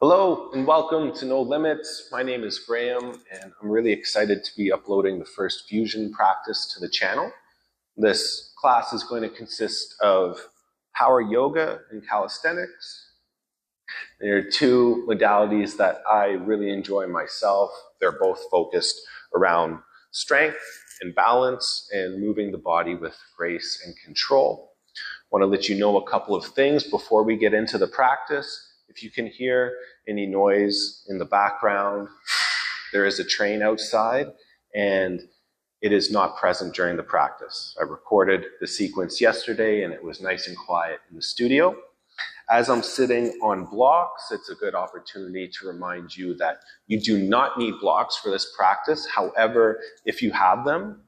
Hello and welcome to No Limits. My name is Graeme and I'm really excited to be uploading the first fusion practice to the channel. This class is going to consist of power yoga and calisthenics. There are two modalities that I really enjoy myself. They're both focused around strength and balance and moving the body with grace and control. I want to let you know a couple of things before we get into the practice. If you can hear any noise in the background, there is a train outside and it is not present during the practice. I recorded the sequence yesterday and it was nice and quiet in the studio. As I'm sitting on blocks, it's a good opportunity to remind you that you do not need blocks for this practice. However, if you have them,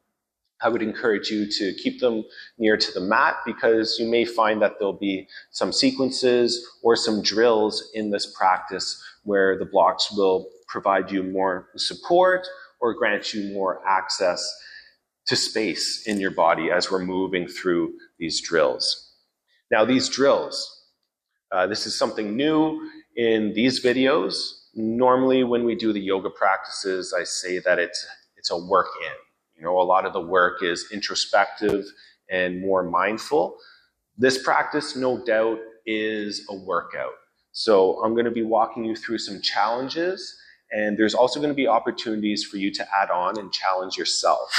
I would encourage you to keep them near to the mat because you may find that there'll be some sequences or some drills in this practice where the blocks will provide you more support or grant you more access to space in your body as we're moving through these drills. Now, these drills, this is something new in these videos. Normally, when we do the yoga practices, I say that it's a work-in. You know, a lot of the work is introspective and more mindful. This practice, no doubt, is a workout. So I'm going to be walking you through some challenges, and there's also going to be opportunities for you to add on and challenge yourself.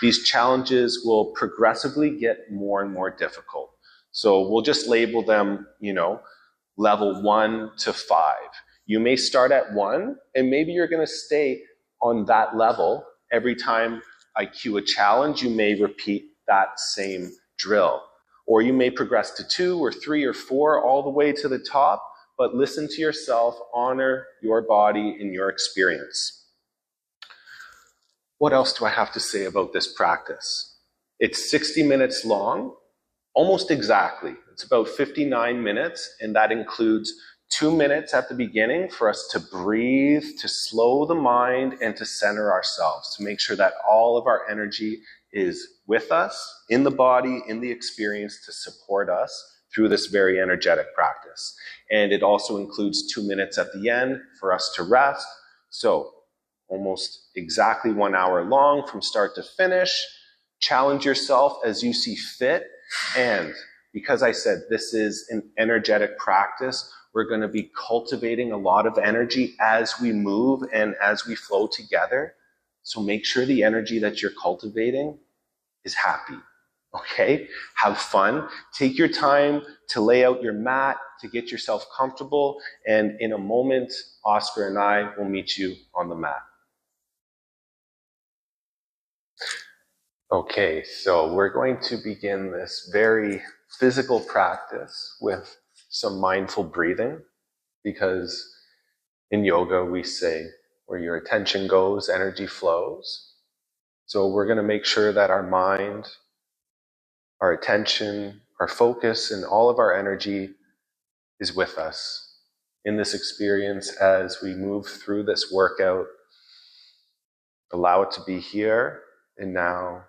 These challenges will progressively get more and more difficult. So we'll just label them, level 1 to 5. You may start at 1, and maybe you're going to stay on that level every time I cue a challenge. You may repeat that same drill. Or you may progress to 2 or 3 or 4 all the way to the top, but listen to yourself, honor your body and your experience. What else do I have to say about this practice? It's 60 minutes long, almost exactly. It's about 59 minutes, and that includes 2 minutes at the beginning for us to breathe, to slow the mind, and to center ourselves, to make sure that all of our energy is with us, in the body, in the experience, to support us through this very energetic practice. And it also includes 2 minutes at the end for us to rest. So almost exactly 1 hour long from start to finish. Challenge yourself as you see fit. And because I said this is an energetic practice, we're going to be cultivating a lot of energy as we move and as we flow together. So make sure the energy that you're cultivating is happy, okay? Have fun. Take your time to lay out your mat, to get yourself comfortable. And in a moment, Oscar and I will meet you on the mat. Okay, so we're going to begin this very physical practice with some mindful breathing, because in yoga we say where your attention goes, energy flows. So we're going to make sure that our mind, our attention, our focus, and all of our energy is with us in this experience as we move through this workout. Allow it to be here and now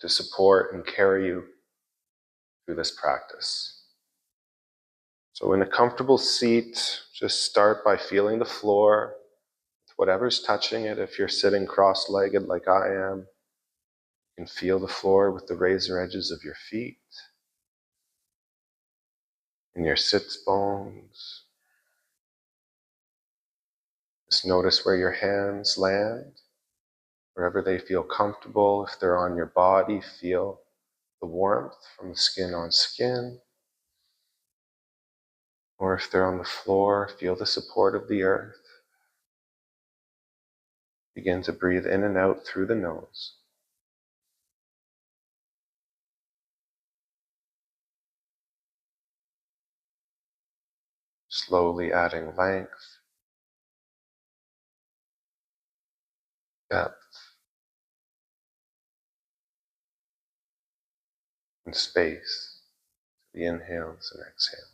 to support and carry you through this practice. So in a comfortable seat, just start by feeling the floor, whatever's touching it. If you're sitting cross-legged like I am, you can feel the floor with the razor edges of your feet and your sits bones. Just notice where your hands land, wherever they feel comfortable. If they're on your body, feel the warmth from the skin on skin. Or if they're on the floor, feel the support of the earth. Begin to breathe in and out through the nose. Slowly adding length, depth, and space to the inhales and exhales.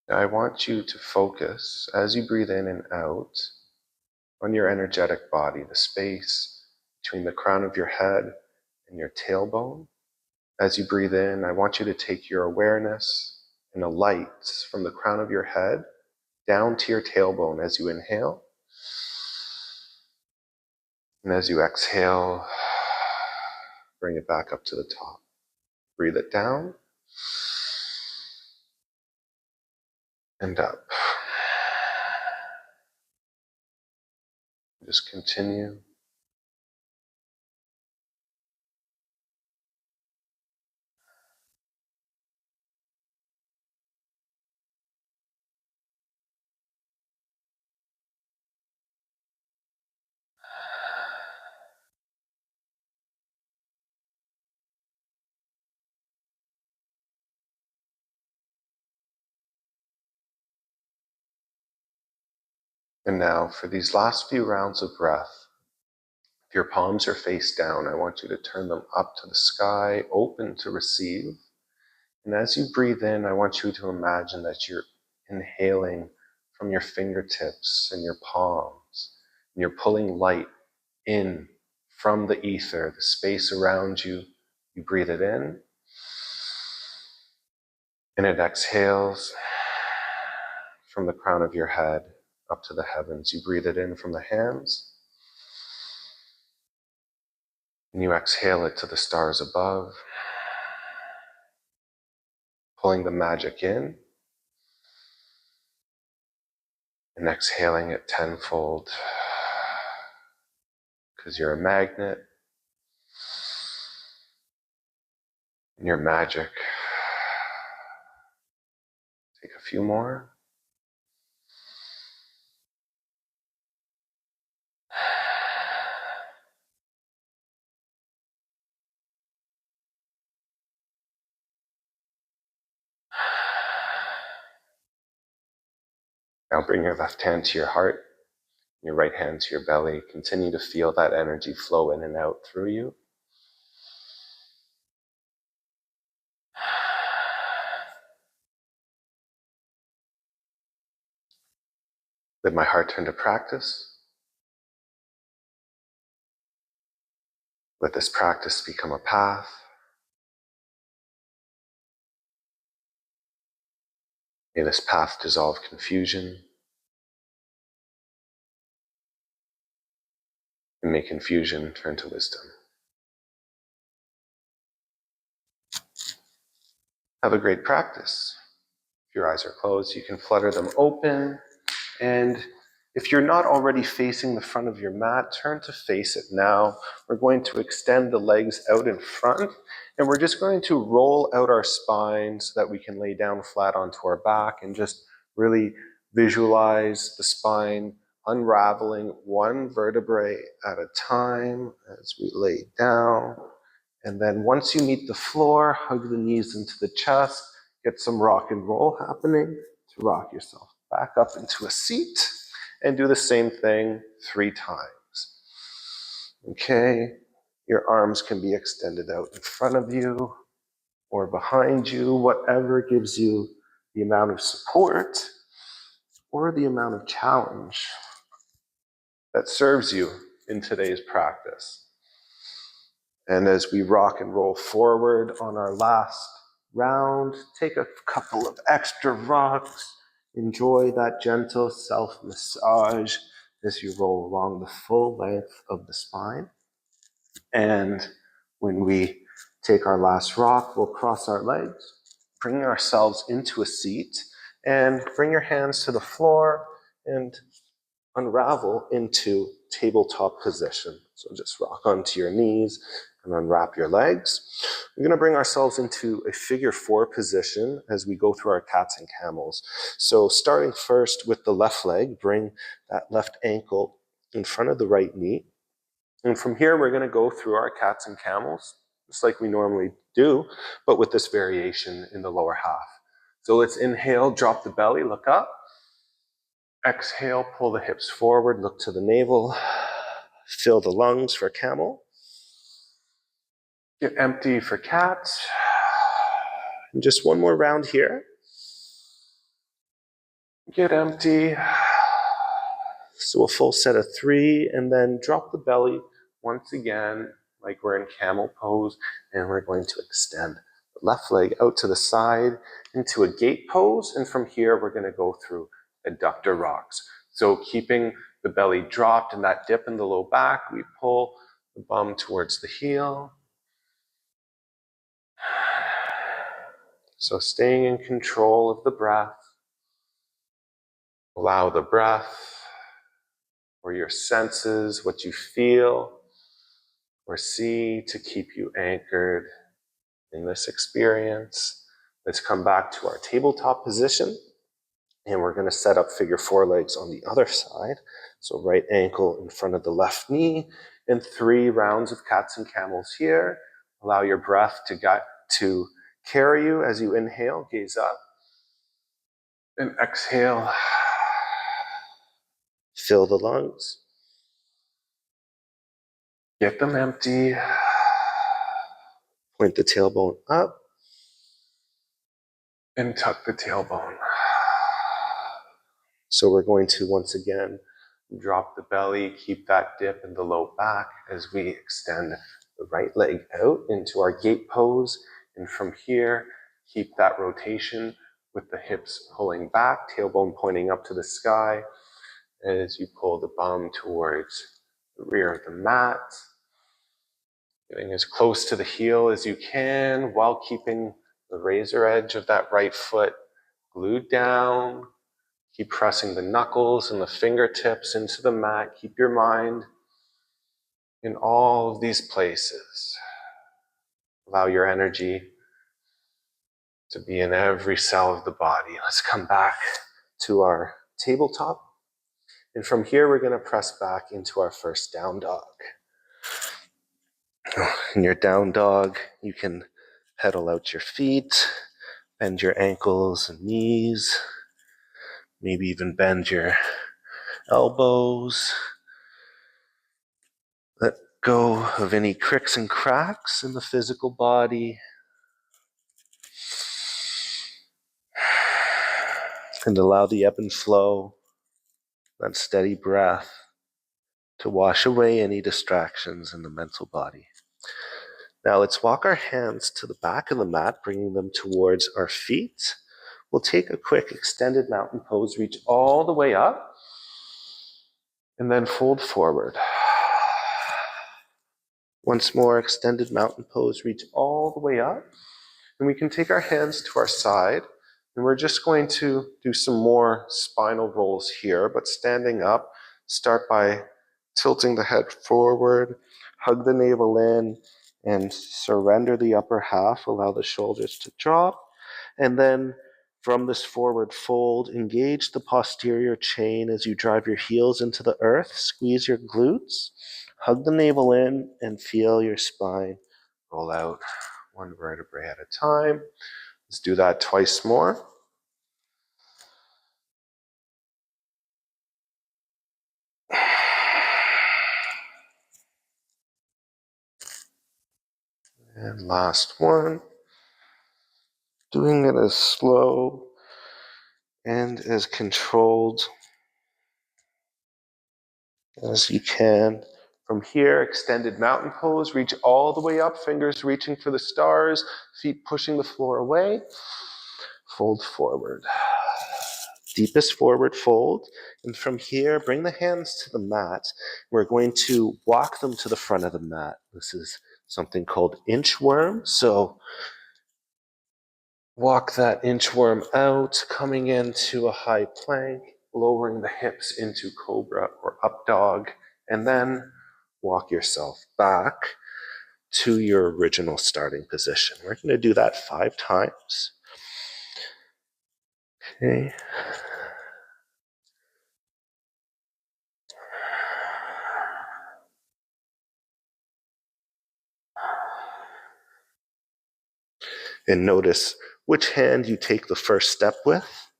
Now I want you to focus, as you breathe in and out, on your energetic body, the space between the crown of your head and your tailbone. As you breathe in, I want you to take your awareness in a light from the crown of your head down to your tailbone as you inhale. And as you exhale, bring it back up to the top. Breathe it down and up. Just continue. And now for these last few rounds of breath, if your palms are face down, I want you to turn them up to the sky, open to receive. And as you breathe in, I want you to imagine that you're inhaling from your fingertips and your palms, and you're pulling light in from the ether, the space around you. You breathe it in, and it exhales from the crown of your head up to the heavens. You breathe it in from the hands, and you exhale it to the stars above, pulling the magic in and exhaling it tenfold, because you're a magnet and you're magic. Take a few more. Now bring your left hand to your heart, your right hand to your belly. Continue to feel that energy flow in and out through you. Let my heart turn to practice. Let this practice become a path. May this path dissolve confusion, and may confusion turn to wisdom. Have a great practice. If your eyes are closed, you can flutter them open. And if you're not already facing the front of your mat, turn to face it now. We're going to extend the legs out in front, and we're just going to roll out our spine so that we can lay down flat onto our back and just really visualize the spine unraveling one vertebrae at a time as we lay down. And then once you meet the floor, hug the knees into the chest, get some rock and roll happening to rock yourself back up into a seat, and do the same thing 3 times. Okay, your arms can be extended out in front of you or behind you, whatever gives you the amount of support or the amount of challenge that serves you in today's practice. And as we rock and roll forward on our last round, take a couple of extra rocks. Enjoy that gentle self-massage as you roll along the full length of the spine. And when we take our last rock, we'll cross our legs, bring ourselves into a seat, and bring your hands to the floor and unravel into tabletop position. So just rock onto your knees and unwrap your legs. We're going to bring ourselves into a figure 4 position as we go through our cats and camels. So starting first with the left leg, bring that left ankle in front of the right knee. And from here, we're going to go through our cats and camels, just like we normally do, but with this variation in the lower half. So let's inhale, drop the belly, look up. Exhale, pull the hips forward, look to the navel, fill the lungs for camel. Get empty for cat. And just one more round here. Get empty. So a full set of 3, and then drop the belly once again. like we're in camel pose, and we're going to extend the left leg out to the side into a gate pose, and from here we're going to go through adductor rocks. So keeping the belly dropped and that dip in the low back, we pull the bum towards the heel. So staying in control of the breath. Allow the breath or your senses, what you feel or see, to keep you anchored in this experience. Let's come back to our tabletop position, and we're going to set up figure four legs on the other side. So right ankle in front of the left knee, and 3 rounds of cats and camels here. Allow your breath to carry you as you inhale, gaze up, and exhale. Fill the lungs. Get them empty. Point the tailbone up and tuck the tailbone. So we're going to once again drop the belly, keep that dip in the low back as we extend the right leg out into our gate pose. And from here, keep that rotation with the hips pulling back, tailbone pointing up to the sky as you pull the bum towards the rear of the mat. Getting as close to the heel as you can while keeping the razor edge of that right foot glued down. Keep pressing the knuckles and the fingertips into the mat. Keep your mind in all of these places. Allow your energy to be in every cell of the body. Let's come back to our tabletop. And from here, we're going to press back into our first down dog. In your down dog, you can pedal out your feet, bend your ankles and knees, maybe even bend your elbows. Let go of any cricks and cracks in the physical body. And allow the ebb and flow, that steady breath, to wash away any distractions in the mental body. Now let's walk our hands to the back of the mat, bringing them towards our feet. We'll take a quick extended mountain pose, reach all the way up, and then fold forward. Once more, extended mountain pose, reach all the way up. And we can take our hands to our side, and we're just going to do some more spinal rolls here, but standing up, start by tilting the head forward, hug the navel in, and surrender the upper half, allow the shoulders to drop. And then from this forward fold, engage the posterior chain as you drive your heels into the earth, squeeze your glutes, hug the navel in, and feel your spine roll out one vertebrae at a time. Let's do that twice more. And last one. Doing it as slow and as controlled as you can. From here, extended mountain pose, reach all the way up, fingers reaching for the stars, feet pushing the floor away. Fold forward. Deepest forward fold. And from here, bring the hands to the mat. We're going to walk them to the front of the mat. This is something called inchworm. So walk that inchworm out, coming into a high plank, lowering the hips into cobra or up dog, and then walk yourself back to your original starting position. We're going to do that 5 times. Okay. And notice which hand you take the first step with.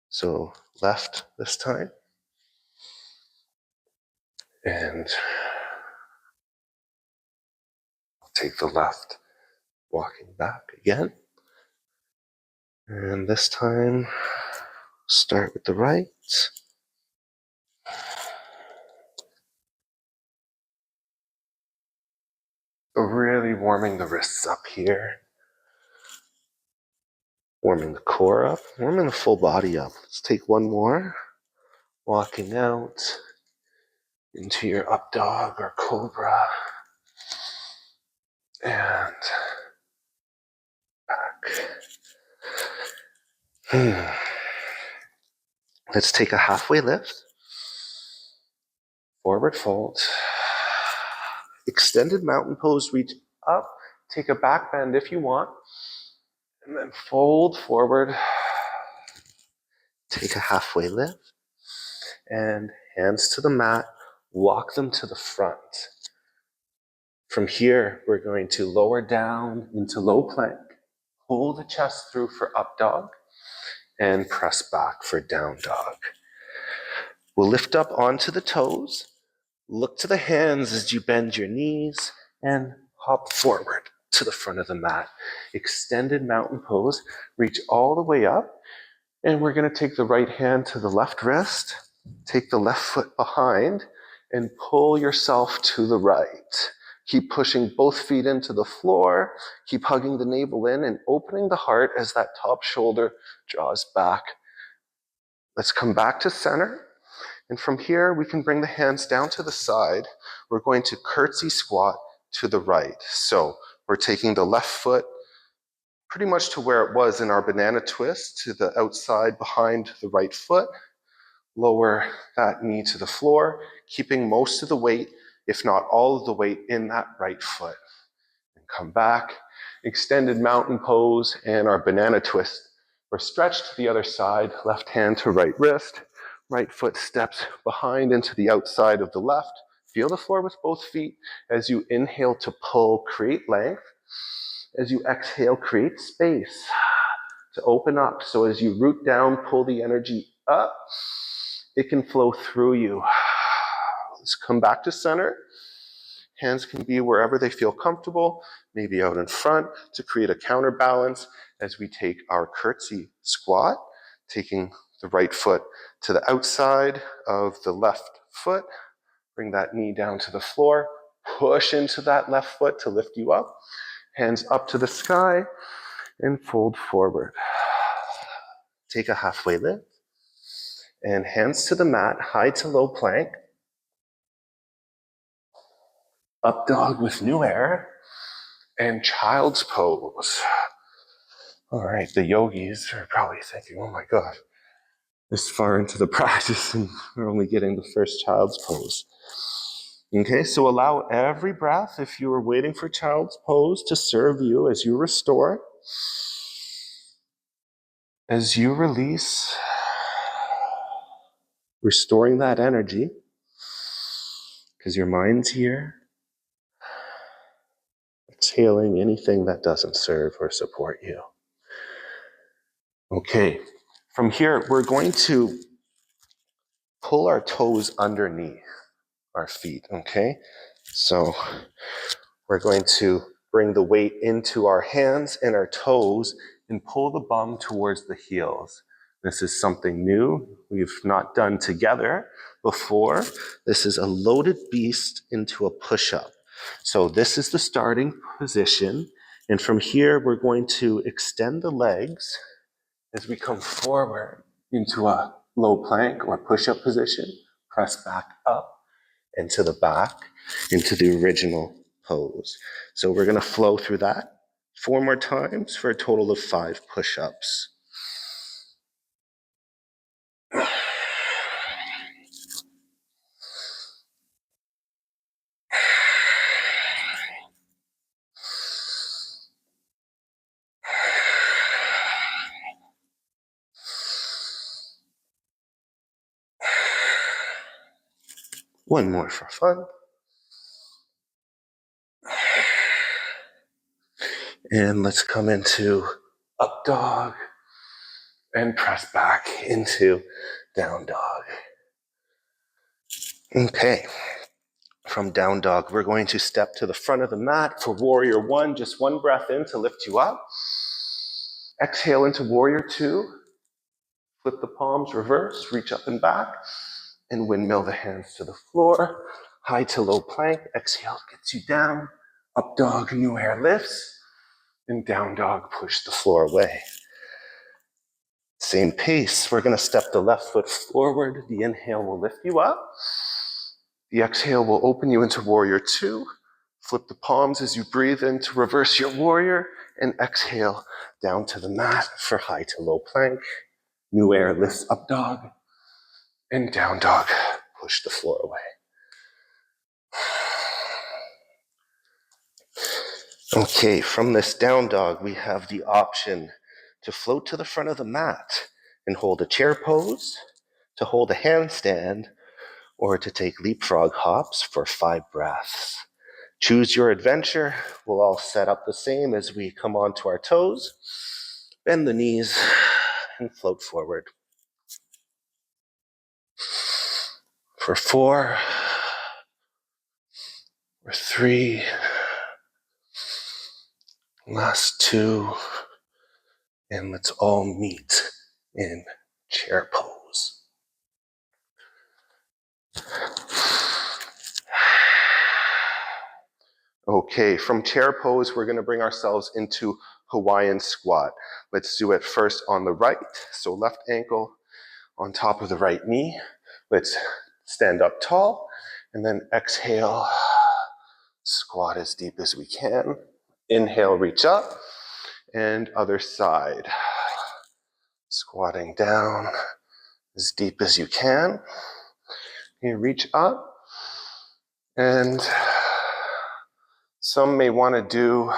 So left this time. And I'll take the left, walking back again. And this time, start with the right. So really warming the wrists up here. Warming the core up, warming the full body up. Let's take one more. Walking out into your up dog or cobra. And back. Let's take a halfway lift. Forward fold. Extended mountain pose, reach up. Take a back bend if you want. And then fold forward. Take a halfway lift. And hands to the mat. Walk them to the front. From here, we're going to lower down into low plank. Pull the chest through for up dog. And press back for down dog. We'll lift up onto the toes. Look to the hands as you bend your knees and hop forward to the front of the mat. Extended mountain pose. Reach all the way up. And we're going to take the right hand to the left wrist. Take the left foot behind and pull yourself to the right. Keep pushing both feet into the floor. Keep hugging the navel in and opening the heart as that top shoulder draws back. Let's come back to center. And from here, we can bring the hands down to the side. We're going to curtsy squat to the right. So we're taking the left foot pretty much to where it was in our banana twist, to the outside behind the right foot. Lower that knee to the floor, keeping most of the weight, if not all of the weight, in that right foot. And come back, extended mountain pose, and our banana twist. We're stretched to the other side, left hand to right wrist. Right foot steps behind into the outside of the left. Feel the floor with both feet. As you inhale to pull, create length. As you exhale, create space to open up. So as you root down, pull the energy up. It can flow through you. Let's come back to center. Hands can be wherever they feel comfortable, maybe out in front to create a counterbalance as we take our curtsy squat, taking the right foot to the outside of the left foot. Bring that knee down to the floor. Push into that left foot to lift you up. Hands up to the sky and fold forward. Take a halfway lift. And hands to the mat, high to low plank. Up dog with new air. And child's pose. All right, the yogis are probably thinking, oh my God, this far into the practice and we're only getting the first child's pose. Okay, so allow every breath, if you are waiting for child's pose, to serve you as you restore. As you release, restoring that energy, because your mind's here. Exhaling anything that doesn't serve or support you. Okay, from here, we're going to pull our toes underneath our feet, okay? So we're going to bring the weight into our hands and our toes and pull the bum towards the heels. This is something new we've not done together before. This is a loaded beast into a push-up. So this is the starting position. And from here, we're going to extend the legs as we come forward into a low plank or push-up position. Press back up and to the back into the original pose. So we're going to flow through that 4 more times for a total of 5 push-ups. One more for fun. And let's come into up dog and press back into down dog. Okay. From down dog, we're going to step to the front of the mat for warrior 1. Just one breath in to lift you up. Exhale into warrior 2. Flip the palms, reverse, reach up and back, and windmill the hands to the floor. High to low plank. Exhale gets you down. Up dog, new air lifts. And down dog, push the floor away. Same pace. We're going to step the left foot forward. The inhale will lift you up. The exhale will open you into warrior two. Flip the palms as you breathe in to reverse your warrior. And exhale down to the mat for high to low plank. New air lifts up dog. And down dog, push the floor away. Okay, from this down dog, we have the option to float to the front of the mat and hold a chair pose, to hold a handstand, or to take leapfrog hops for 5 breaths. Choose your adventure. We'll all set up the same as we come onto our toes. Bend the knees and float forward. For 4, or 3, last 2, and let's all meet in chair pose. Okay, from chair pose, we're going to bring ourselves into Hawaiian squat. Let's do it first on the right. So left ankle on top of the right knee. Let's stand up tall and then exhale, squat as deep as we can. Inhale, reach up, and other side. Squatting down as deep as you can. You reach up, and some may want to do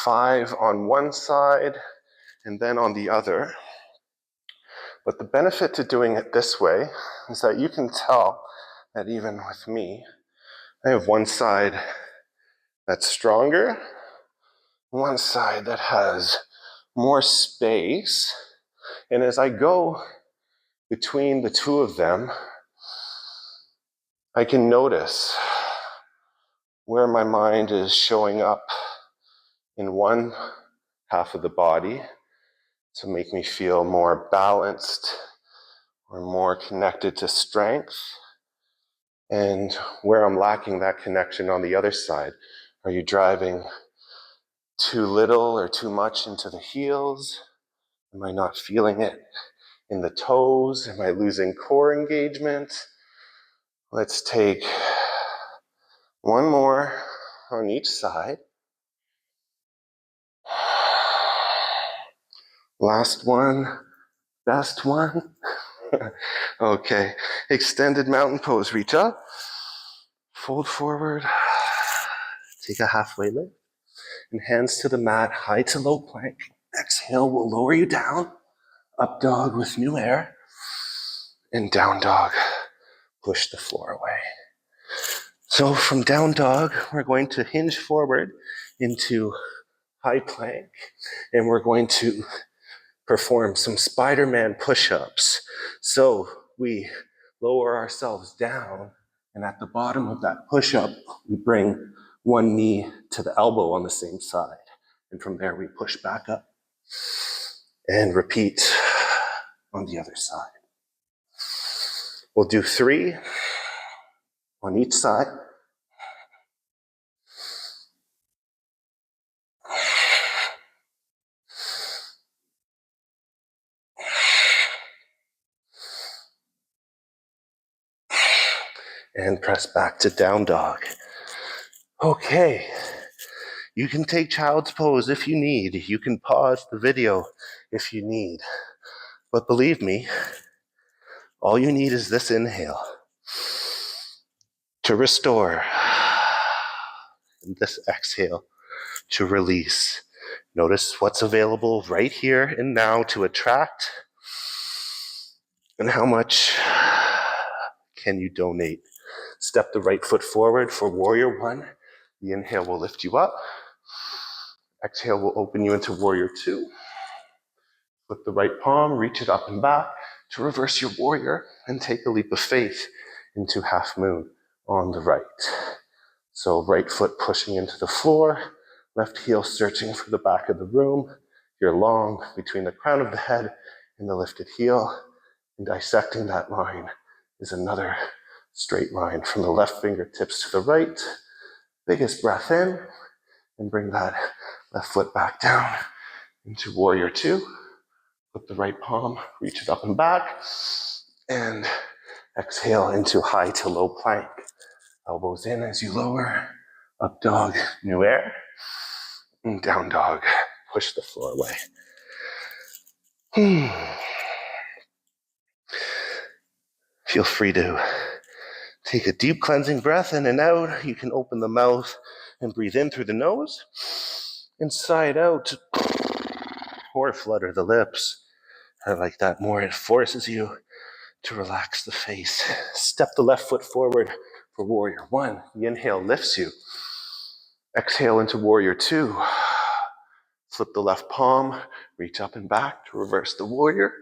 5 on one side and then on the other. But the benefit to doing it this way is that you can tell that even with me, I have one side that's stronger, one side that has more space. And as I go between the two of them, I can notice where my mind is showing up in one half of the body to make me feel more balanced or more connected to strength, and where I'm lacking that connection on the other side. Are you driving too little or too much into the heels? Am I not feeling it in the toes? Am I losing core engagement? Let's take one more on each side. Last one, best one. Okay, extended mountain pose. Reach up, fold forward, take a halfway lift, and hands to the mat, high to low plank. Exhale will lower you down. Up dog with new air. And down dog, push the floor away. So from down dog, we're going to hinge forward into high plank, and we're going to perform some Spider-Man push-ups. So we lower ourselves down, and at the bottom of that push-up, we bring one knee to the elbow on the same side. And from there, we push back up and repeat on the other side. We'll do 3 on each side. And press back to down dog. Okay, you can take child's pose if you need. You can pause the video if you need. But believe me, all you need is this inhale to restore, and this exhale to release. Notice what's available right here and now to attract, and how much can you donate. Step the right foot forward for warrior 1. The inhale will lift you up. Exhale will open you into warrior 2. Flip the right palm, reach it up and back to reverse your warrior, and take a leap of faith into half moon on the right. So right foot pushing into the floor, left heel searching for the back of the room. You're long between the crown of the head and the lifted heel, and dissecting that line is another straight line from the left fingertips to the right. Biggest breath in, and bring that left foot back down into warrior two. Flip the right palm, reach it up and back, and exhale into high to low plank. Elbows in as you lower, up dog, new air, and down dog, push the floor away. Feel free to take a deep cleansing breath in and out. You can open the mouth and breathe in through the nose, inside out, or flutter the lips. I like that more. It forces you to relax the face. Step the left foot forward for warrior one. The inhale lifts you. Exhale into warrior two. Flip the left palm, reach up and back to reverse the warrior,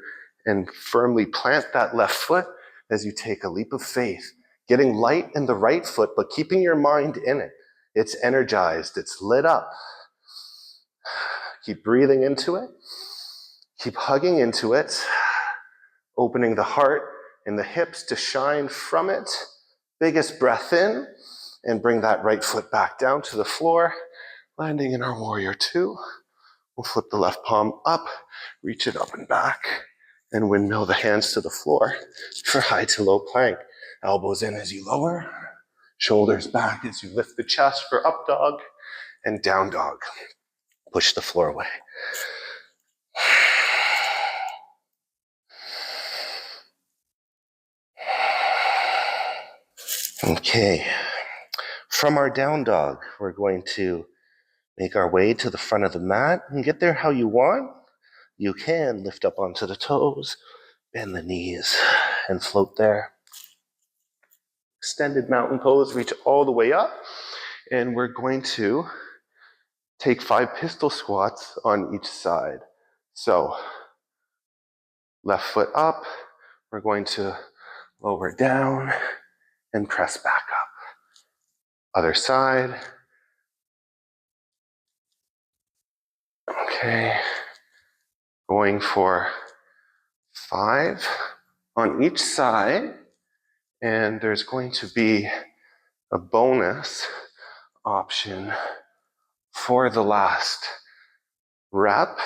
and firmly plant that left foot as you take a leap of faith. Getting light in the right foot, but keeping your mind in it. It's energized, it's lit up. Keep breathing into it. Keep hugging into it. Opening the heart and the hips to shine from it. Biggest breath in, and bring that right foot back down to the floor, landing in our warrior two. We'll flip the left palm up, reach it up and back, and windmill the hands to the floor for high to low plank. Elbows in as you lower, shoulders back as you lift the chest for up dog, and down dog. Push the floor away. Okay, from our down dog, we're going to make our way to the front of the mat and get there how you want. You can lift up onto the toes, bend the knees, and float there. Extended mountain pose, reach all the way up, and we're going to take 5 pistol squats on each side. So, left foot up, we're going to lower down and press back up. Other side. Okay, going for 5 on each side, and there's going to be a bonus option for the last rep.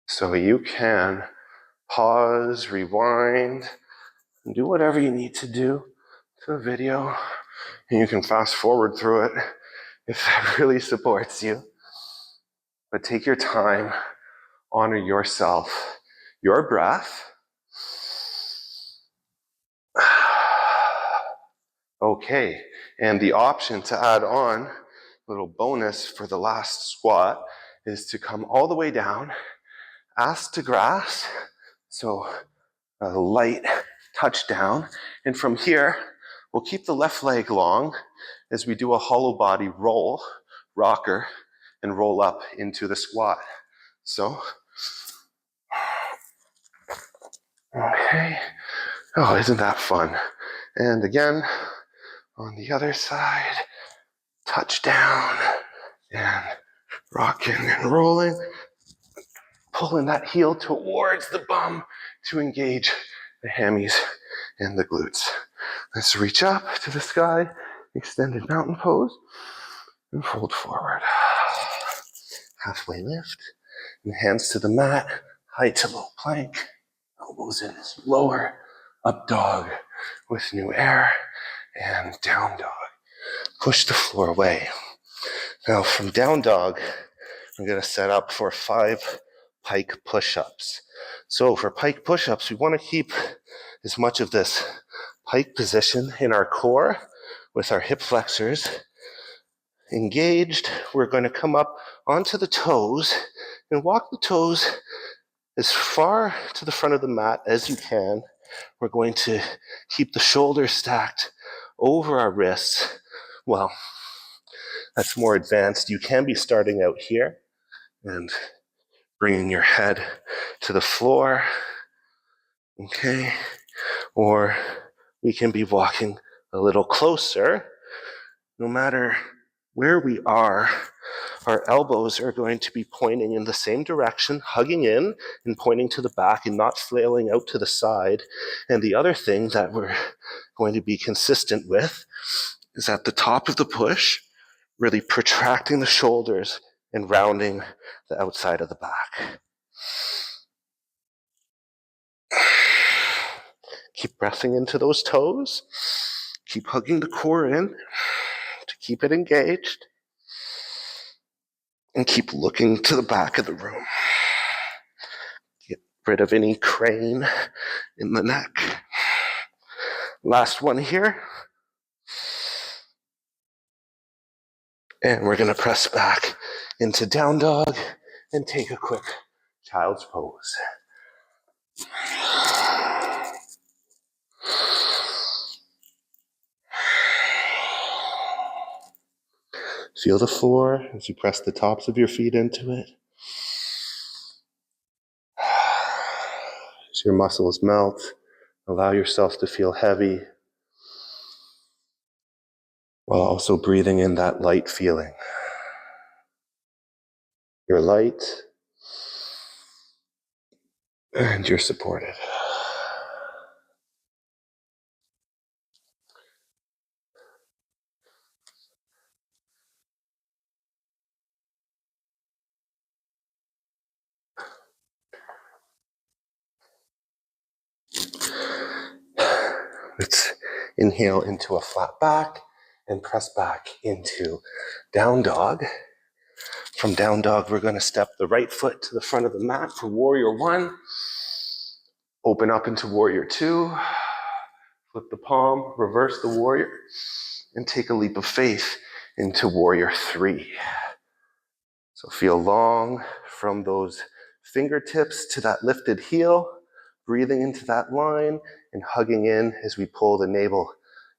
So you can pause, rewind, and do whatever you need to do to the video. And you can fast forward through it if that really supports you. But take your time, honor yourself, your breath. Okay, and the option to add on, a little bonus for the last squat, is to come all the way down, ass to grass, so a light touch down, and from here, we'll keep the left leg long as we do a hollow body roll, rocker, and roll up into the squat. So, okay, oh, isn't that fun? And again, on the other side, touch down, and rocking and rolling, pulling that heel towards the bum to engage the hammies and the glutes. Let's reach up to the sky, extended mountain pose, and fold forward. Halfway lift, and hands to the mat, high to low plank, elbows in as you lower, up dog with new air, and down dog. Push the floor away. Now from down dog, I'm going to set up for 5 pike push-ups. So for pike push-ups, we want to keep as much of this pike position in our core with our hip flexors engaged. We're going to come up onto the toes and walk the toes as far to the front of the mat as you can. We're going to keep the shoulders stacked over our wrists. Well, that's more advanced. You can be starting out here and bringing your head to the floor, okay? Or we can be walking a little closer. No matter where we are, our elbows are going to be pointing in the same direction, hugging in and pointing to the back and not flailing out to the side. And the other thing that we're going to be consistent with is at the top of the push, really protracting the shoulders and rounding the outside of the back. Keep breathing into those toes. Keep hugging the core in to keep it engaged. And keep looking to the back of the room. Get rid of any crane in the neck. Last one here. And we're going to press back into down dog and take a quick child's pose. Feel the floor as you press the tops of your feet into it. As your muscles melt, allow yourself to feel heavy while also breathing in that light feeling. You're light and you're supported. Let's inhale into a flat back and press back into down dog. From down dog, we're going to step the right foot to the front of the mat for warrior one. Open up into warrior two. Flip the palm, reverse the warrior, and take a leap of faith into warrior three. So feel long from those fingertips to that lifted heel, breathing into that line and hugging in as we pull the navel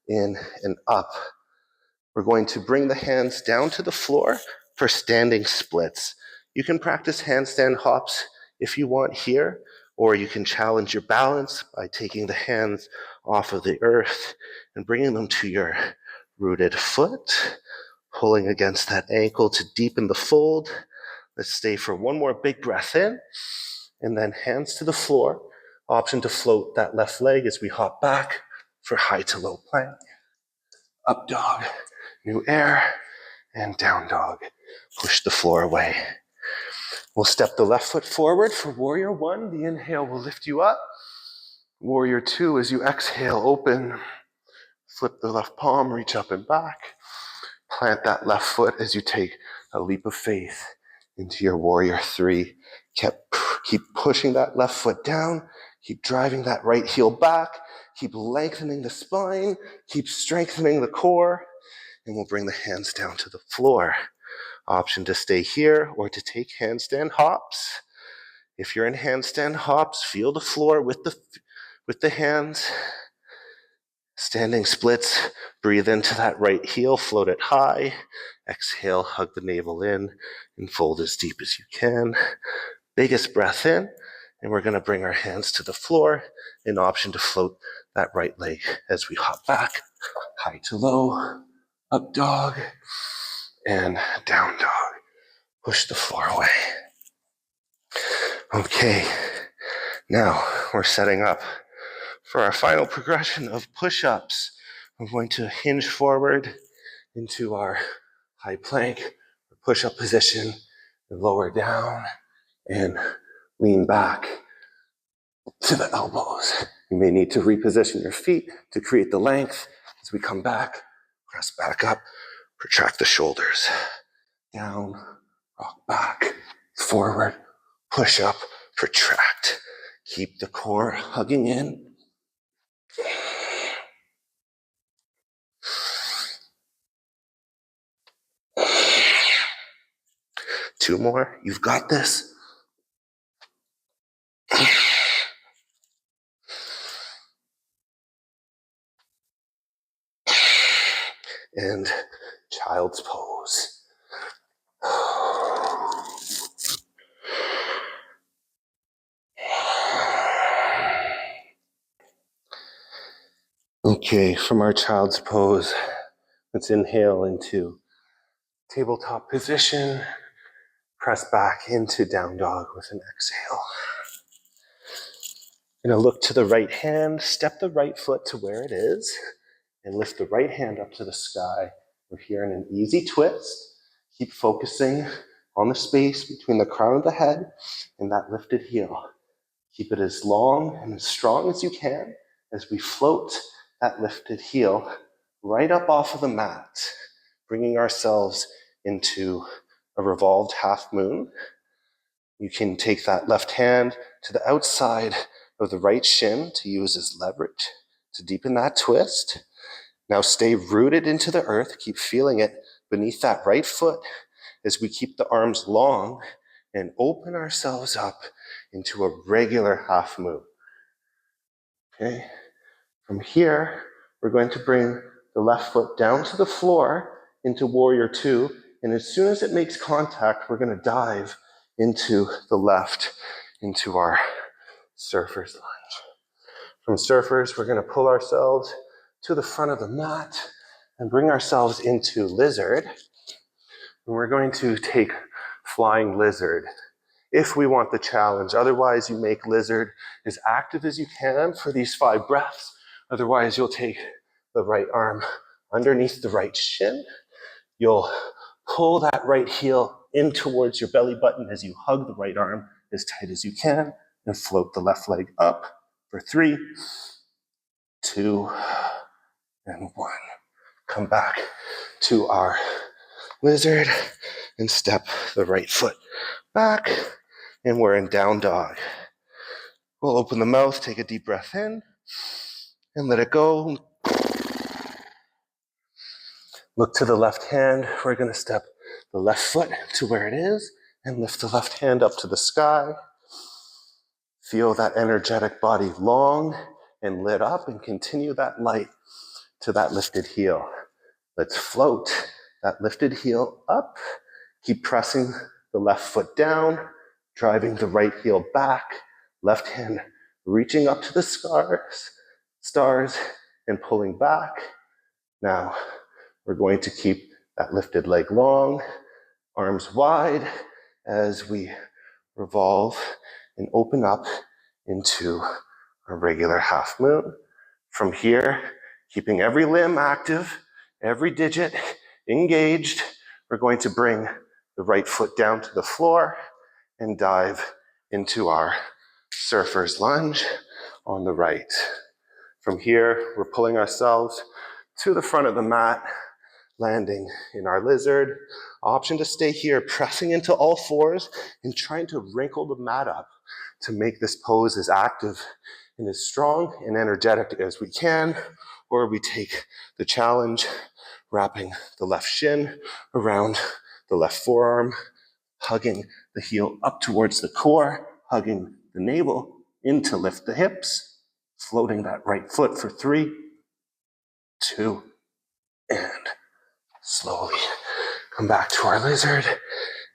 in and up. We're going to bring the hands down to the floor for standing splits. You can practice handstand hops if you want here, or you can challenge your balance by taking the hands off of the earth and bringing them to your rooted foot, pulling against that ankle to deepen the fold. Let's stay for one more big breath in, and then hands to the floor. Option to float that left leg as we hop back for high to low plank. Up dog, new air, and down dog. Push the floor away. We'll step the left foot forward for warrior one. The inhale will lift you up. Warrior two, as you exhale, open. Flip the left palm, reach up and back. Plant that left foot as you take a leap of faith into your warrior three. Keep pushing that left foot down. Keep driving that right heel back. Keep lengthening the spine. Keep strengthening the core. And we'll bring the hands down to the floor. Option to stay here or to take handstand hops. If you're in handstand hops, feel the floor with the hands. Standing splits, breathe into that right heel, float it high. Exhale, hug the navel in and fold as deep as you can. Biggest breath in, and we're going to bring our hands to the floor. An option to float that right leg as we hop back. High to low, up dog, and down dog. Push the floor away. Okay, now we're setting up for our final progression of push-ups. We're going to hinge forward into our high plank, push-up position, and lower down, and lean back to the elbows. You may need to reposition your feet to create the length. As we come back, press back up, protract the shoulders. Down, rock back, forward, push up, protract. Keep the core hugging in. Two more. You've got this. And child's pose. Okay, from our child's pose, let's inhale into tabletop position. Press back into down dog with an exhale. Going to look to the right hand, step the right foot to where it is, and lift the right hand up to the sky. We're here in an easy twist. Keep focusing on the space between the crown of the head and that lifted heel. Keep it as long and as strong as you can as we float that lifted heel right up off of the mat, bringing ourselves into a revolved half moon. You can take that left hand to the outside of the right shin to use as leverage to deepen that twist. Now stay rooted into the earth. Keep feeling it beneath that right foot as we keep the arms long and open ourselves up into a regular half moon. Okay. From here, we're going to bring the left foot down to the floor into warrior two. And as soon as it makes contact, we're going to dive into the left, into our surfer's lunge. From surfers, we're going to pull ourselves to the front of the mat and bring ourselves into lizard. And we're going to take flying lizard if we want the challenge. Otherwise, you make lizard as active as you can for these 5 breaths. Otherwise, you'll take the right arm underneath the right shin. You'll pull that right heel in towards your belly button as you hug the right arm as tight as you can and float the left leg up for 3, 2, and 1. Come back to our lizard and step the right foot back, and we're in down dog. We'll open the mouth, take a deep breath in, and let it go. Look to the left hand. We're going to step the left foot to where it is and lift the left hand up to the sky. Feel that energetic body long and lit up, and continue that light to that lifted heel. Let's float that lifted heel up. Keep pressing the left foot down, driving the right heel back, left hand reaching up to the stars and pulling back. Now, we're going to keep that lifted leg long, arms wide as we revolve and open up into a regular half moon. From here, keeping every limb active, every digit engaged, we're going to bring the right foot down to the floor and dive into our surfer's lunge on the right. From here, we're pulling ourselves to the front of the mat, landing in our lizard. Option to stay here, pressing into all fours and trying to wrinkle the mat up to make this pose as active and as strong and energetic as we can. Or we take the challenge, wrapping the left shin around the left forearm, hugging the heel up towards the core, hugging the navel in to lift the hips, floating that right foot for 3, 2, and slowly come back to our lizard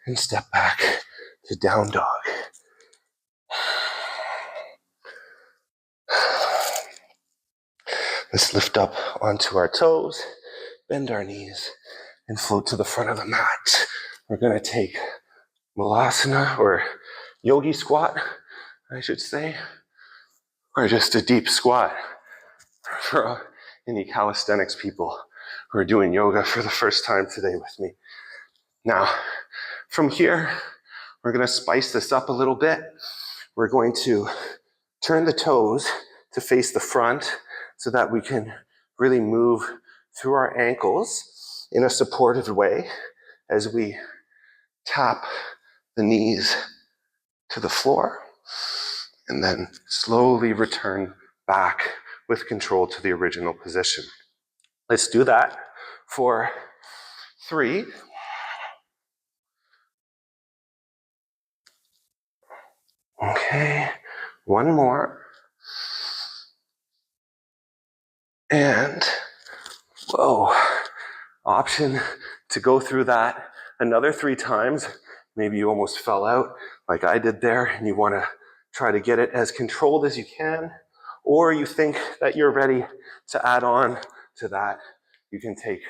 and step back to down dog. Let's lift up onto our toes, bend our knees, and float to the front of the mat. We're going to take Malasana, or yogi squat, I should say, or just a deep squat for any calisthenics people who are doing yoga for the first time today with me. Now, from here, we're going to spice this up a little bit. We're going to turn the toes to face the front so that we can really move through our ankles in a supportive way as we tap the knees to the floor and then slowly return back with control to the original position. Let's do that for 3. Okay, 1 more. And, whoa, option to go through that another 3 times. Maybe you almost fell out like I did there and you want to try to get it as controlled as you can, or you think that you're ready to add on to that. You can take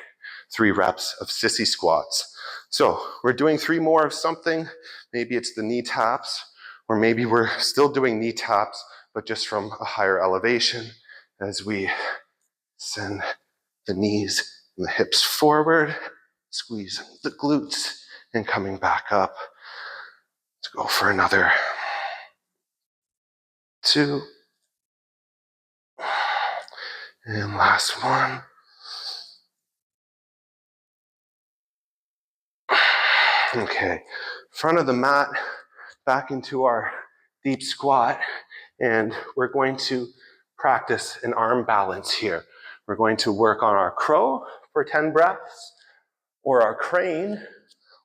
3 reps of sissy squats. So we're doing 3 more of something. Maybe it's the knee taps, or maybe we're still doing knee taps, but just from a higher elevation as we send the knees and the hips forward, squeezing the glutes and coming back up. Let's go for another 2. And last one. Okay, front of the mat, back into our deep squat, and we're going to practice an arm balance here. We're going to work on our crow for 10 breaths, or our crane,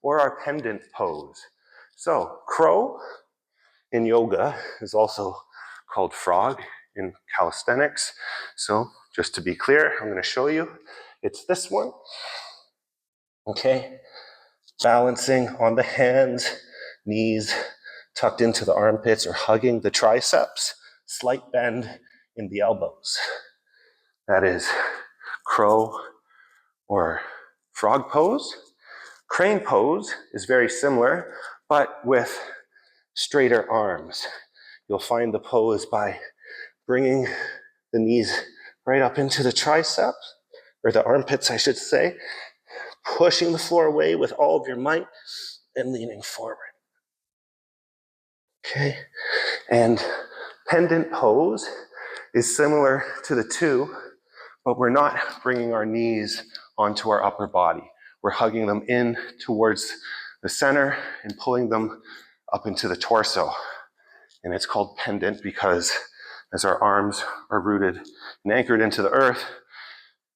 or our pendant pose. So, crow in yoga is also called frog in calisthenics. So, just to be clear, I'm going to show you. It's this one. Okay, balancing on the hands, knees tucked into the armpits or hugging the triceps, slight bend in the elbows. That is crow or frog pose. Crane pose is very similar, but with straighter arms. You'll find the pose by bringing the knees right up into the triceps, or the armpits, I should say, pushing the floor away with all of your might and leaning forward. Okay, and pendant pose is similar to the two, but we're not bringing our knees onto our upper body. We're hugging them in towards the center and pulling them up into the torso. And it's called pendant because as our arms are rooted and anchored into the earth,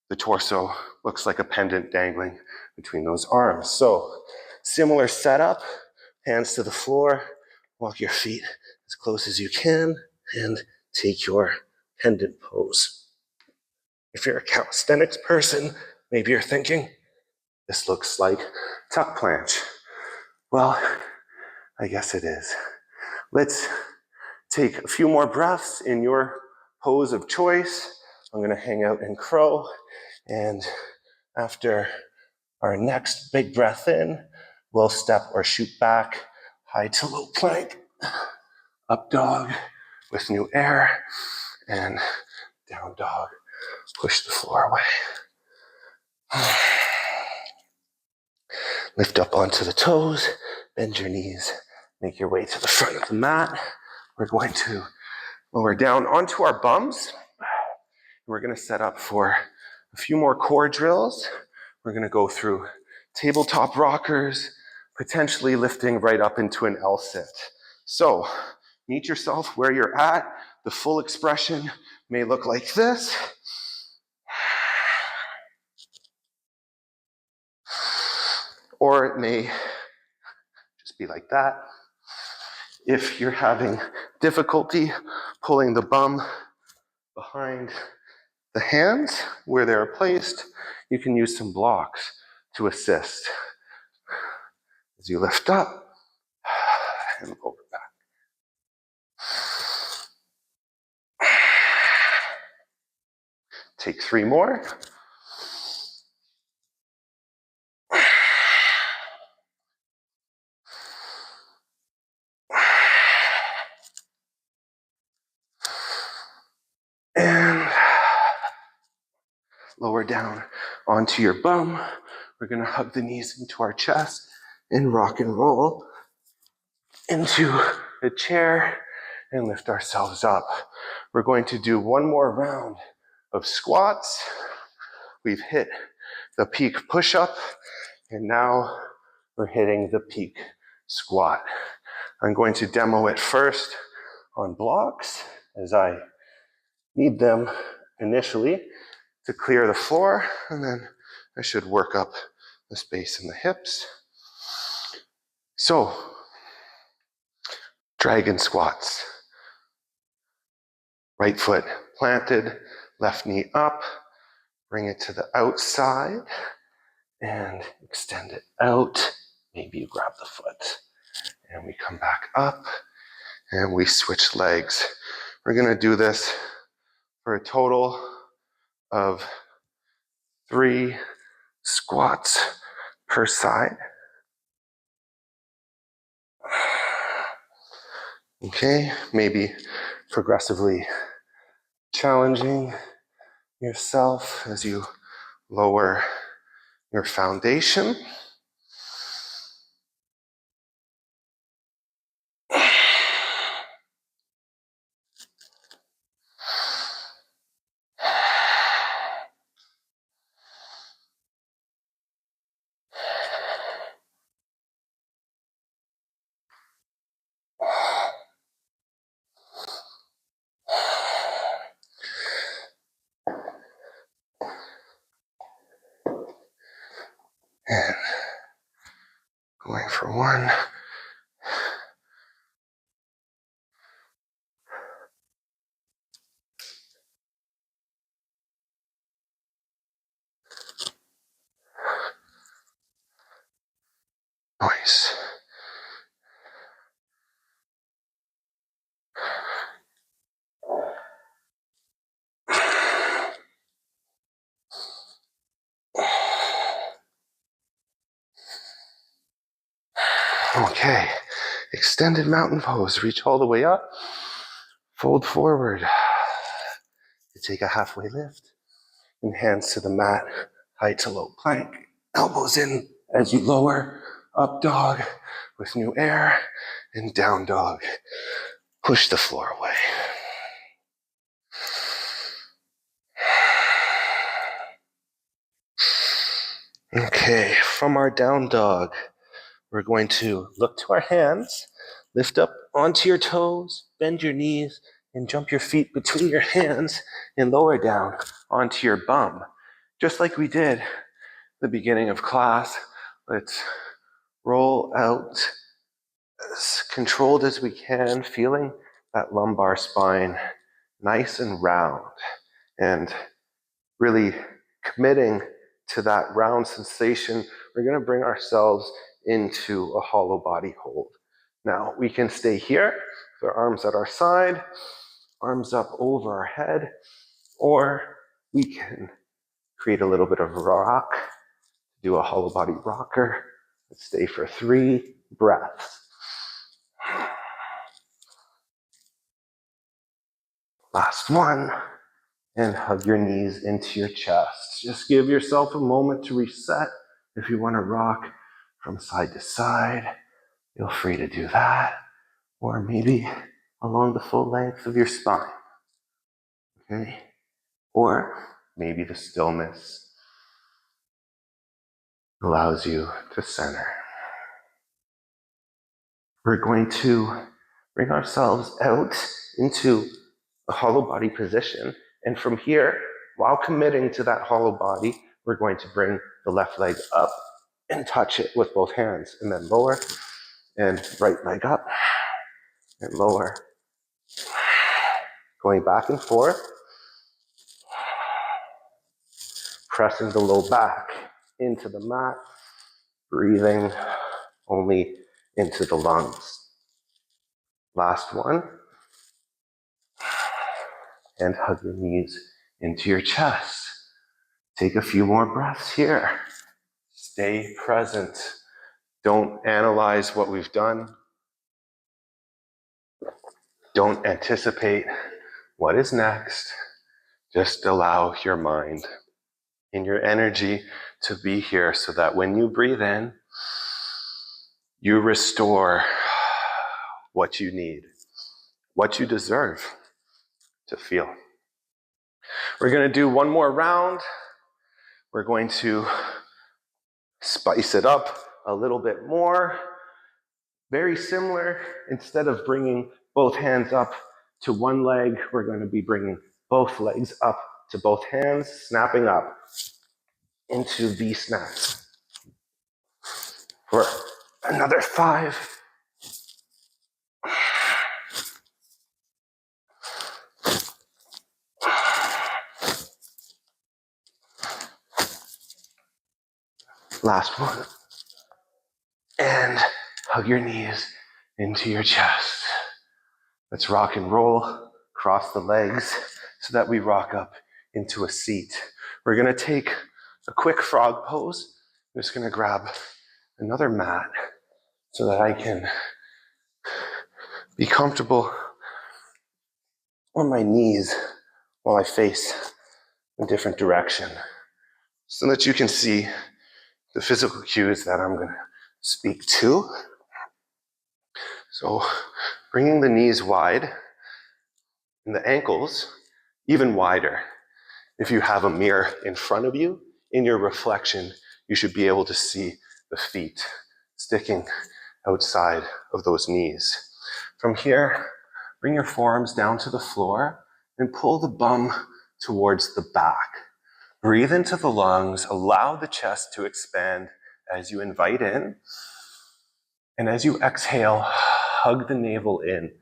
the torso looks like a pendant dangling between those arms. So similar setup, hands to the floor, walk your feet as close as you can, and take your pendant pose. If you're a calisthenics person, maybe you're thinking, this looks like tuck planche. Well, I guess it is. Let's take a few more breaths in your pose of choice. I'm going to hang out in crow, and after our next big breath in, we'll step or shoot back, high to low plank, up dog with new air, and down dog, push the floor away. Lift up onto the toes, bend your knees, make your way to the front of the mat. We're going to lower down onto our bums. We're going to set up for a few more core drills. We're going to go through tabletop rockers, potentially lifting right up into an L-sit. So meet yourself where you're at. The full expression may look like this. Or it may just be like that. If you're having difficulty pulling the bum behind the hands where they're placed, you can use some blocks to assist. As you lift up and over back. Take 3 more. And lower down onto your bum. We're going to hug the knees into our chest and rock and roll into a chair and lift ourselves up. We're going to do one more round of squats. We've hit the peak push-up, and now we're hitting the peak squat. I'm going to demo it first on blocks as I need them initially to clear the floor, and then I should work up the space in the hips. So, dragon squats. Right foot planted, left knee up, bring it to the outside, and extend it out. Maybe you grab the foot. And we come back up, and we switch legs. We're going to do this for a total of 3 squats per side. Okay, maybe progressively challenging yourself as you lower your foundation. And going for one. Nice. Okay, extended mountain pose. Reach all the way up, fold forward. You take a halfway lift, and hands to the mat, high to low plank. Elbows in as you lower, up dog with new air, and down dog. Push the floor away. Okay, from our down dog, we're going to look to our hands, lift up onto your toes, bend your knees, and jump your feet between your hands and lower down onto your bum. Just like we did at the beginning of class, let's roll out as controlled as we can, feeling that lumbar spine nice and round, and really committing to that round sensation. We're going to bring ourselves into a hollow body hold. Now, we can stay here with our arms at our side, arms up over our head, or we can create a little bit of a rock, do a hollow body rocker. Let's stay for 3 breaths. Last one, and hug your knees into your chest. Just give yourself a moment to reset. If you want to rock from side to side, feel free to do that, or maybe along the full length of your spine. Okay? Or maybe the stillness allows you to center. We're going to bring ourselves out into a hollow body position, and from here, while committing to that hollow body, we're going to bring the left leg up and touch it with both hands, and then lower, and right leg up, and lower. Going back and forth, pressing the low back into the mat, breathing only into the lungs. Last one, and hug your knees into your chest. Take a few more breaths here. Stay present. Don't analyze what we've done. Don't anticipate what is next. Just allow your mind and your energy to be here so that when you breathe in, you restore what you need, what you deserve to feel. We're going to do one more round. We're going to spice it up a little bit more. Very similar. Instead of bringing both hands up to one leg, we're going to be bringing both legs up to both hands, snapping up into V snaps. For another 5. Last one. And hug your knees into your chest. Let's rock and roll, cross the legs so that we rock up into a seat. We're going to take a quick frog pose. I'm just going to grab another mat so that I can be comfortable on my knees while I face a different direction. so that you can see the physical cues that I'm going to speak to. So bringing the knees wide and the ankles even wider. If you have a mirror in front of you, in your reflection, you should be able to see the feet sticking outside of those knees. From here, bring your forearms down to the floor and pull the bum towards the back. Breathe into the lungs, allow the chest to expand as you invite in. And as you exhale, hug the navel in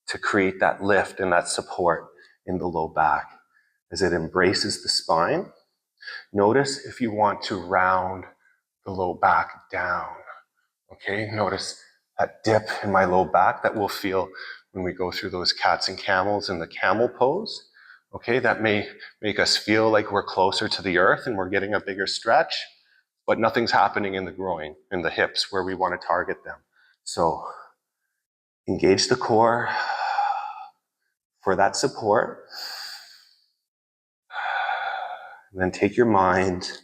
to create that lift and that support in the low back as it embraces the spine. Notice if you want to round the low back down. Okay, notice that dip in my low back that we'll feel when we go through those cats and camels in the camel pose. Okay, that may make us feel like we're closer to the earth and we're getting a bigger stretch, but nothing's happening in the groin, in the hips where we want to target them. So engage the core for that support. And then take your mind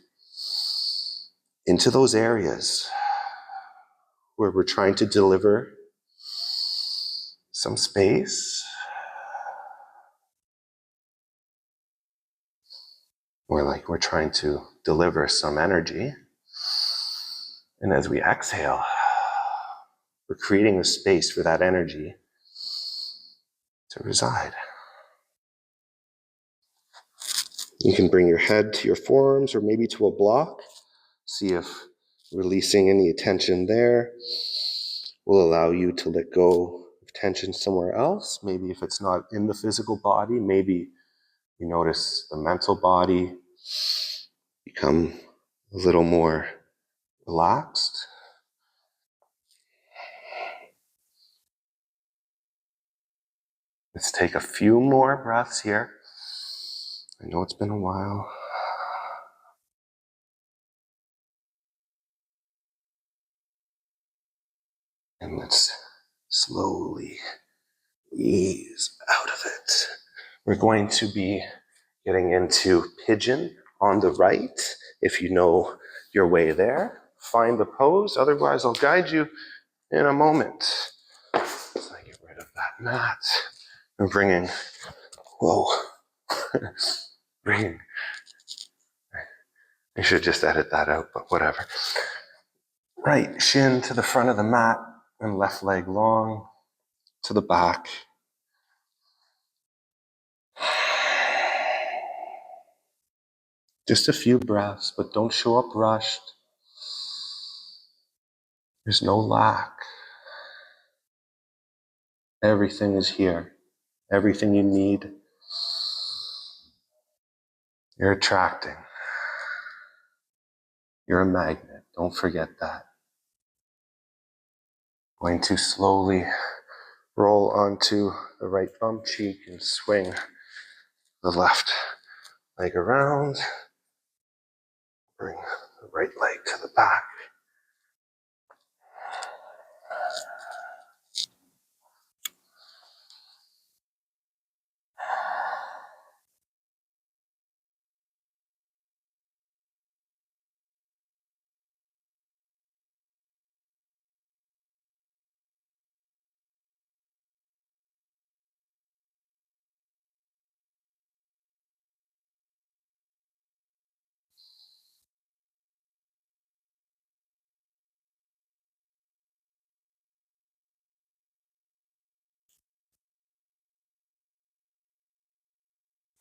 into those areas where we're trying to deliver some space, or like we're trying to deliver some energy. And as we exhale, we're creating the space for that energy to reside. You can bring your head to your forearms or maybe to a block. See if releasing any tension there will allow you to let go of tension somewhere else. Maybe if it's not in the physical body, maybe you notice the mental body become a little more relaxed. Let's take a few more breaths here. I know it's been a while. And let's slowly ease out of it. We're going to be getting into pigeon on the right. If you know your way there, find the pose. Otherwise, I'll guide you in a moment. So I get rid of that mat. I'm bringing, bringing, I should just edit that out, but whatever. Right shin to the front of the mat and left leg long to the back. Just a few breaths, but don't show up rushed. There's no lack. Everything is here. Everything you need, you're attracting. You're a magnet. Don't forget that. Going to slowly roll onto the right bum cheek and swing the left leg around. Bring the right leg to the back.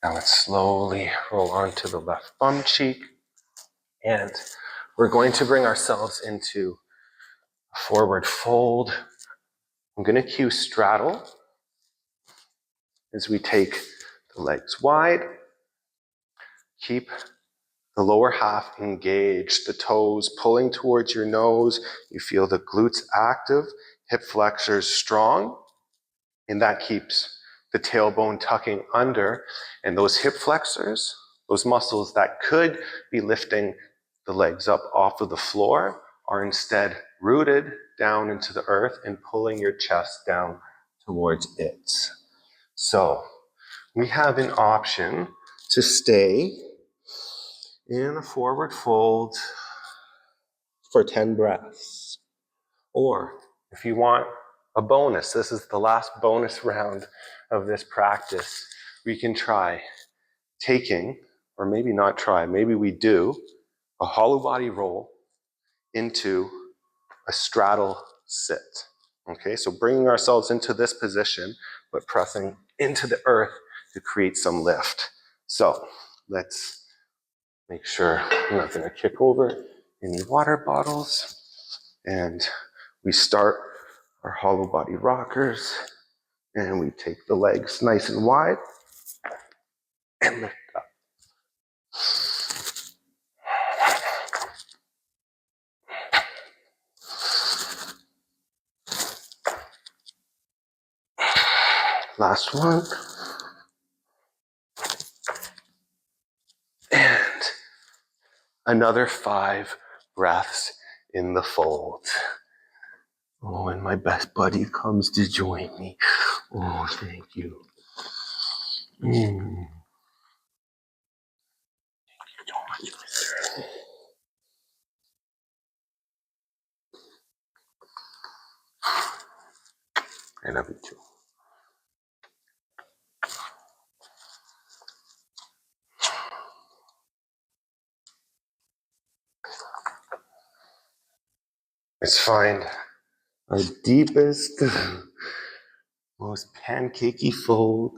Now let's slowly roll onto the left bum cheek. And we're going to bring ourselves into a forward fold. I'm going to cue straddle as we take the legs wide. Keep the lower half engaged, the toes pulling towards your nose. You feel the glutes active, hip flexors strong, and that keeps the tailbone tucking under. And those hip flexors, those muscles that could be lifting the legs up off of the floor, are instead rooted down into the earth and pulling your chest down towards it. So we have an option to stay in a forward fold for 10 breaths. Or if you want a bonus, this is the last bonus round of this practice, we can try taking, or maybe not try, maybe we do, a hollow body roll into a straddle sit. Okay, so bringing ourselves into this position, but pressing into the earth to create some lift. So let's make sure I'm not going to kick over any water bottles. And we start our hollow body rockers, and we take the legs nice and wide and lift up. Last one. And another 5 breaths in the fold. Oh, and my best buddy comes to join me. Oh, thank you. Thank you so much, mister. I love you too. Let's find our deepest, most pancakey fold.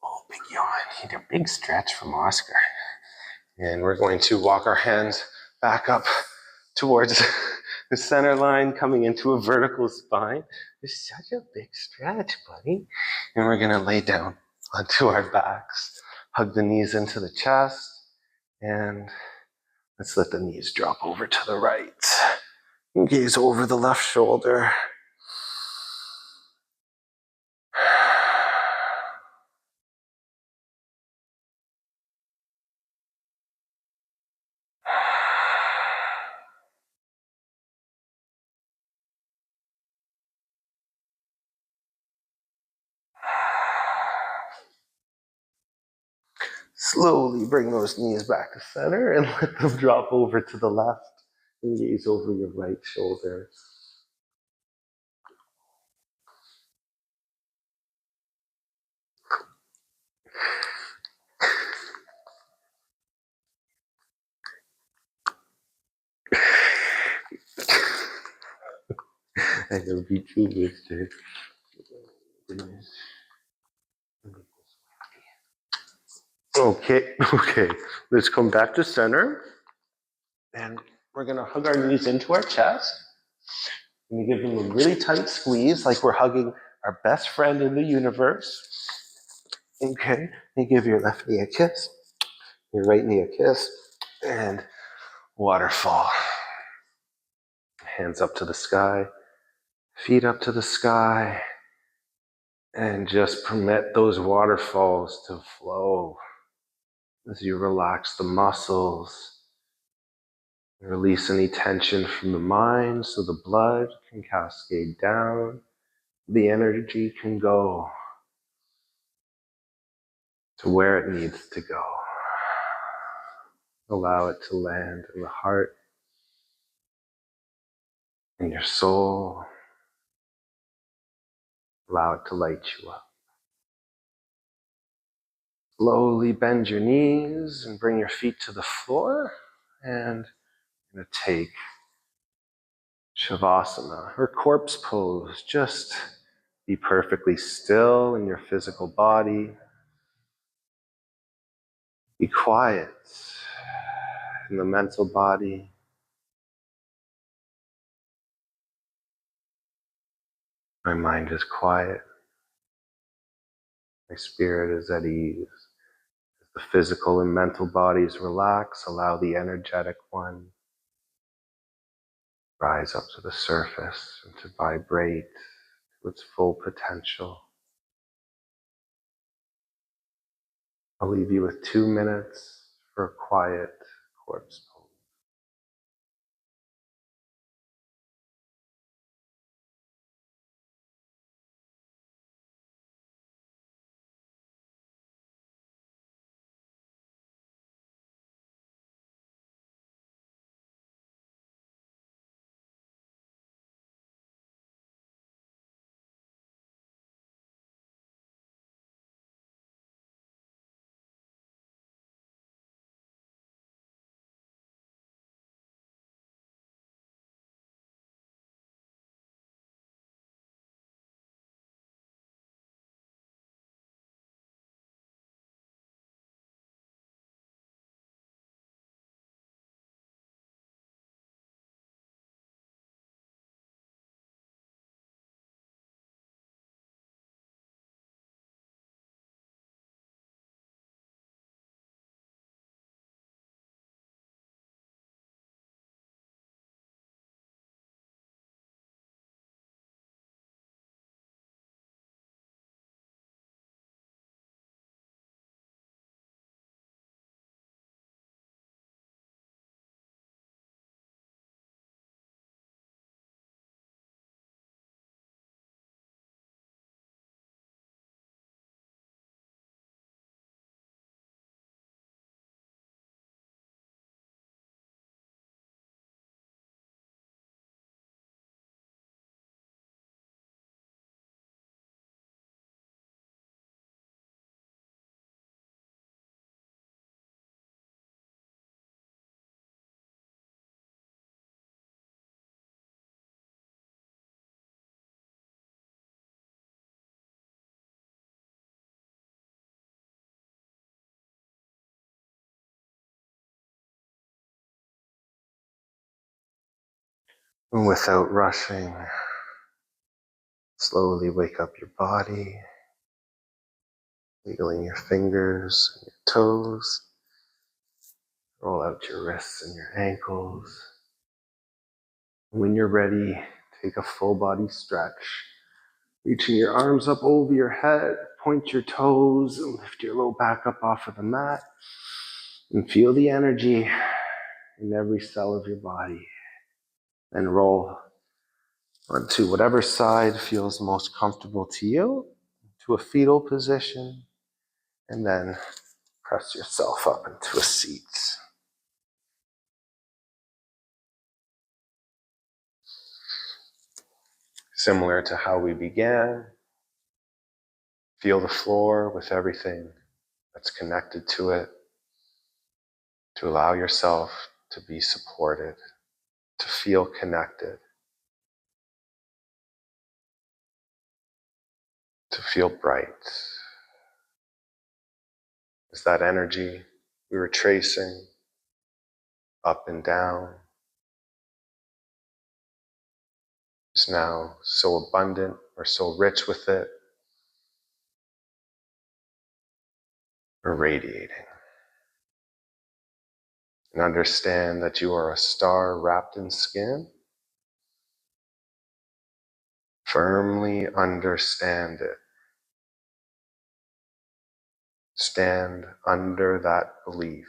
Oh, big yawn. Need a big stretch from Oscar. And we're going to walk our hands back up towards the center line, coming into a vertical spine. It's such a big stretch, buddy. And we're going to lay down onto our backs, hug the knees into the chest, and let's let the knees drop over to the right. And gaze over the left shoulder. Slowly bring those knees back to center and let them drop over to the left. And gaze over your right shoulder. I love you too, mister. Okay. Let's come back to center. And we're going to hug our knees into our chest. And we give them a really tight squeeze, like we're hugging our best friend in the universe. Okay. And give your left knee a kiss, your right knee a kiss, and waterfall. Hands up to the sky, feet up to the sky, and just permit those waterfalls to flow as you relax the muscles. Release any tension from the mind so the blood can cascade down. The energy can go to where it needs to go. Allow it to land in the heart, in your soul. Allow it to light you up. Slowly bend your knees and bring your feet to the floor. And you're going to take Savasana, or corpse pose. Just be perfectly still in your physical body. Be quiet in the mental body. My mind is quiet. My spirit is at ease. As the physical and mental bodies relax, allow the energetic one rise up to the surface and to vibrate to its full potential. I'll leave you with 2 minutes for a quiet corpse pose. And without rushing, slowly wake up your body, wiggling your fingers and your toes. Roll out your wrists and your ankles. When you're ready, take a full body stretch. Reaching your arms up over your head, point your toes, and lift your low back up off of the mat. And feel the energy in every cell of your body. And roll onto whatever side feels most comfortable to you, to a fetal position, and then press yourself up into a seat. Similar to how we began, feel the floor with everything that's connected to it, to allow yourself to be supported, to feel connected, to feel bright. Is that energy we were tracing up and down is now so abundant or so rich with it, or radiating. And understand that you are a star wrapped in skin. Firmly understand it. Stand under that belief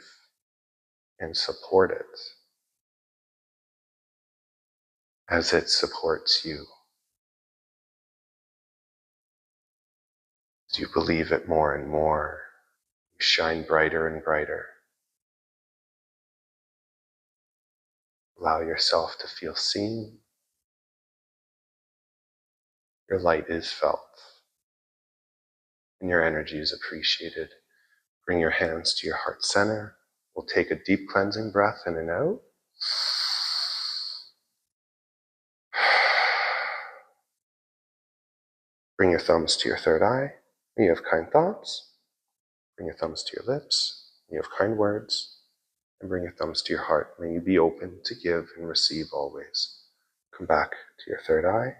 and support it as it supports you. As you believe it more and more, you shine brighter and brighter. Allow yourself to feel seen. Your light is felt, and your energy is appreciated. Bring your hands to your heart center. We'll take a deep cleansing breath in and out. Bring your thumbs to your third eye. When you have kind thoughts, bring your thumbs to your lips. When you have kind words, and bring your thumbs to your heart. May you be open to give and receive always. Come back to your third eye.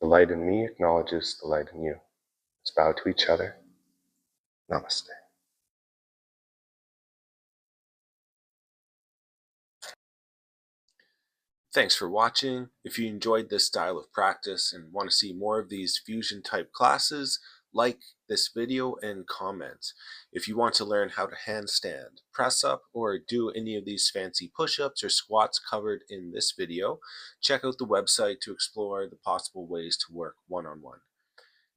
The light in me acknowledges the light in you. Let's bow to each other. Namaste. Thanks for watching. If you enjoyed this style of practice and want to see more of these fusion type classes, like this video and comment. If you want to learn how to handstand, press up, or do any of these fancy push-ups or squats covered in this video, check out the website to explore the possible ways to work one-on-one.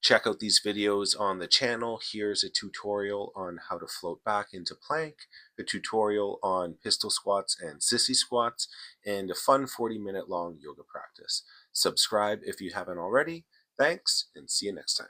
Check out these videos on the channel. Here's a tutorial on how to float back into plank, a tutorial on pistol squats and sissy squats, and a fun 40-minute long yoga practice. Subscribe if you haven't already. Thanks, and see you next time.